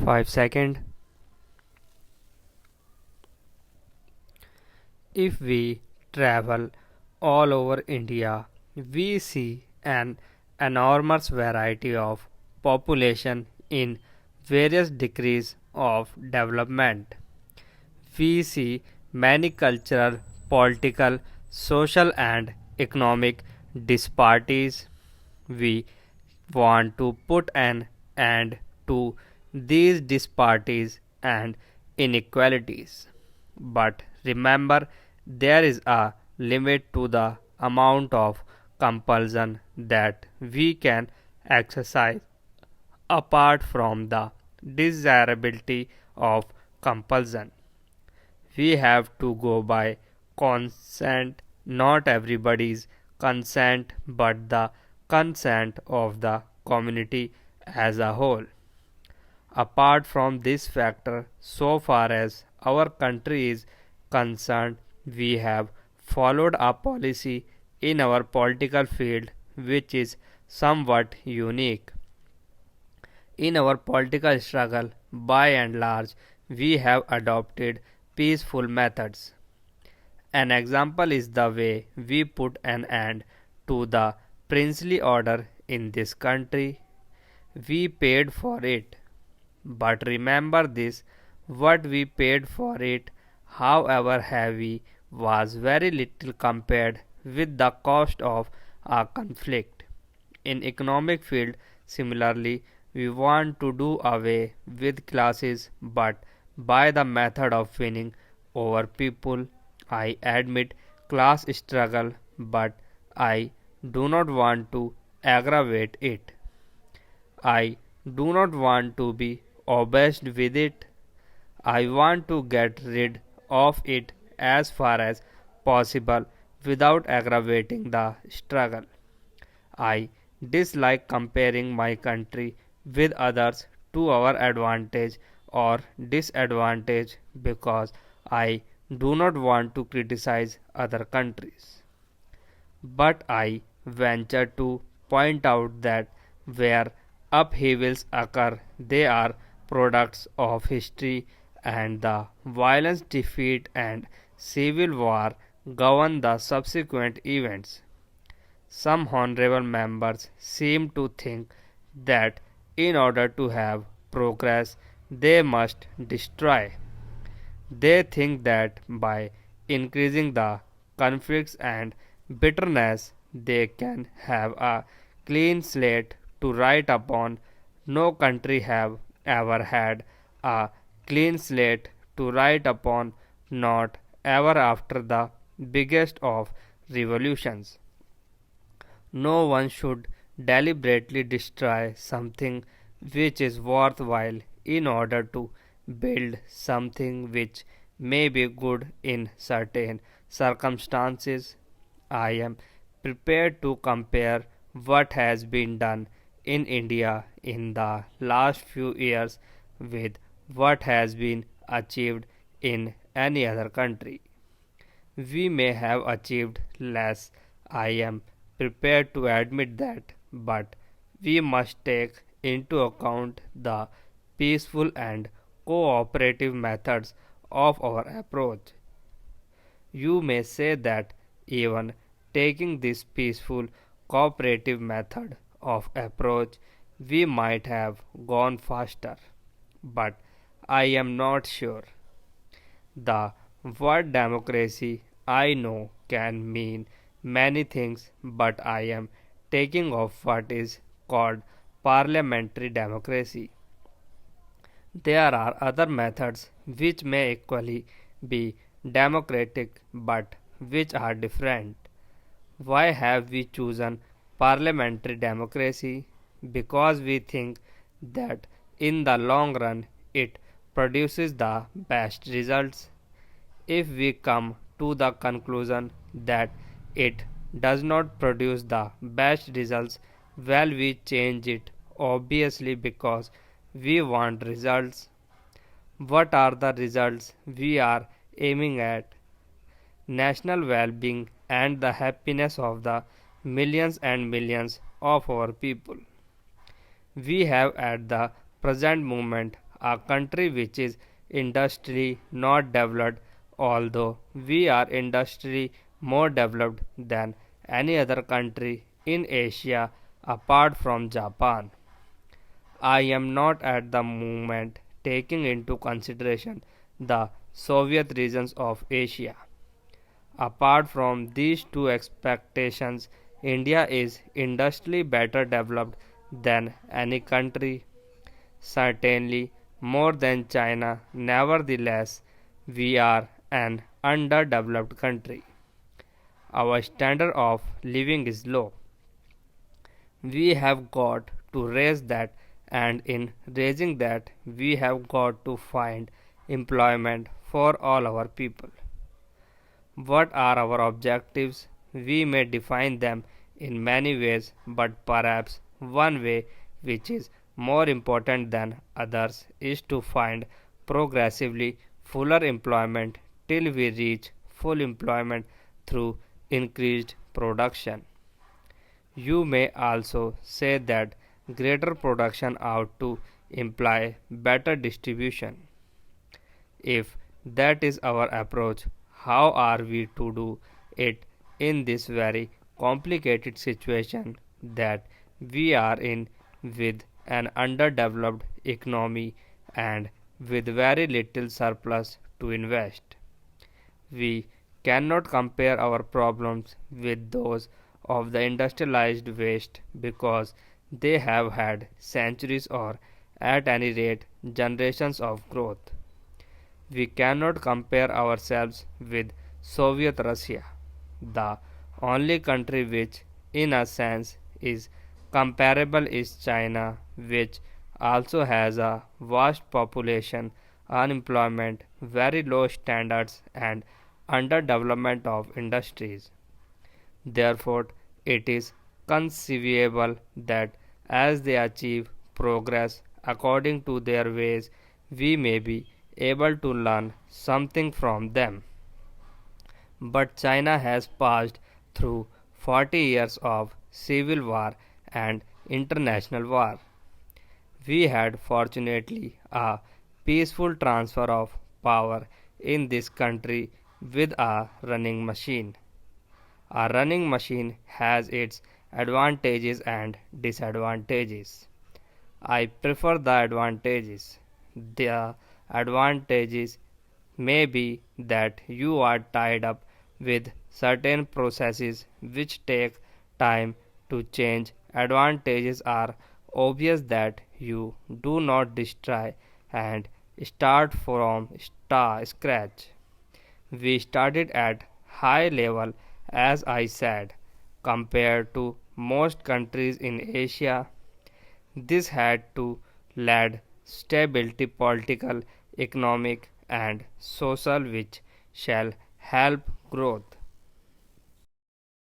5 seconds. If we travel all over India, we see an enormous variety of population in various degrees of development. We see many cultural, political, social, and economic disparities. We want to put an end to these disparities and inequalities. But remember, there is a limit to the amount of compulsion that we can exercise apart from the desirability of compulsion. We have to go by consent, not everybody's consent, but the consent of the community as a whole. Apart from this factor, so far as our country is concerned, we have followed a policy in our political field which is somewhat unique. In our political struggle, by and large, we have adopted peaceful methods. An example is the way we put an end to the princely order in this country. We paid for it. But remember this, what we paid for it, however heavy, was very little compared with the cost of a conflict. In economic field, similarly, we want to do away with classes, but by the method of winning over people. I admit class struggle, but I do not want to aggravate it. I do not want to be obsessed with it. I want to get rid of it as far as possible without aggravating the struggle. I dislike comparing my country with others to our advantage or disadvantage because I do not want to criticize other countries. But I venture to point out that where upheavals occur, they are products of history, and the violence, defeat, and civil war govern the subsequent events. Some honorable members seem to think that in order to have progress, they must destroy. They think that by increasing the conflicts and bitterness, they can have a clean slate to write upon. No country have ever had a clean slate to write upon, not ever after the biggest of revolutions. No one should deliberately destroy something which is worthwhile in order to build something which may be good in certain circumstances. I am prepared to compare what has been done in India in the last few years with what has been achieved in any other country. We may have achieved less, I am prepared to admit that, but we must take into account the peaceful and cooperative methods of our approach. You may say that even taking this peaceful cooperative method of approach, we might have gone faster, but I am not sure. The word democracy I know can mean many things, but I am taking of what is called parliamentary democracy. There are other methods which may equally be democratic but which are different. Why have we chosen parliamentary democracy? Because we think that in the long run it produces the best results. If we come to the conclusion that it does not produce the best results, well, we change it obviously because we want results. What are the results we are aiming at? National well being and the happiness of the millions and millions of our people. We have at the present moment a country which is industrially not developed, although we are industrially more developed than any other country in Asia apart from Japan. I am not at the moment taking into consideration the Soviet regions of Asia. Apart from these two expectations, India is industrially better developed than any country, certainly more than China. Nevertheless, we are an underdeveloped country. Our standard of living is low. We have got to raise that, and in raising that, we have got to find employment for all our people. What are our objectives? We may define them in many ways, but perhaps one way which is more important than others is to find progressively fuller employment till we reach full employment through increased production. You may also say that greater production ought to imply better distribution. If that is our approach, how are we to do it in this very complicated situation that we are in, with an underdeveloped economy and with very little surplus to invest? We cannot compare our problems with those of the industrialized West because they have had centuries or, at any rate, generations of growth. We cannot compare ourselves with Soviet Russia. The only country which, in a sense, is comparable is China, which also has a vast population, unemployment, very low standards, and underdevelopment of industries. Therefore, it is conceivable that as they achieve progress according to their ways, we may be able to learn something from them. But China has passed through 40 years of civil war and international war. We had fortunately a peaceful transfer of power in this country with a running machine. A running machine has its advantages and disadvantages. I prefer the advantages. The advantages may be that you are tied up with certain processes which take time to change. Advantages are obvious that you do not destroy and start from scratch. We started at high level, as I said, compared to most countries in Asia. This had to lead stability political, economic and social which shall help growth.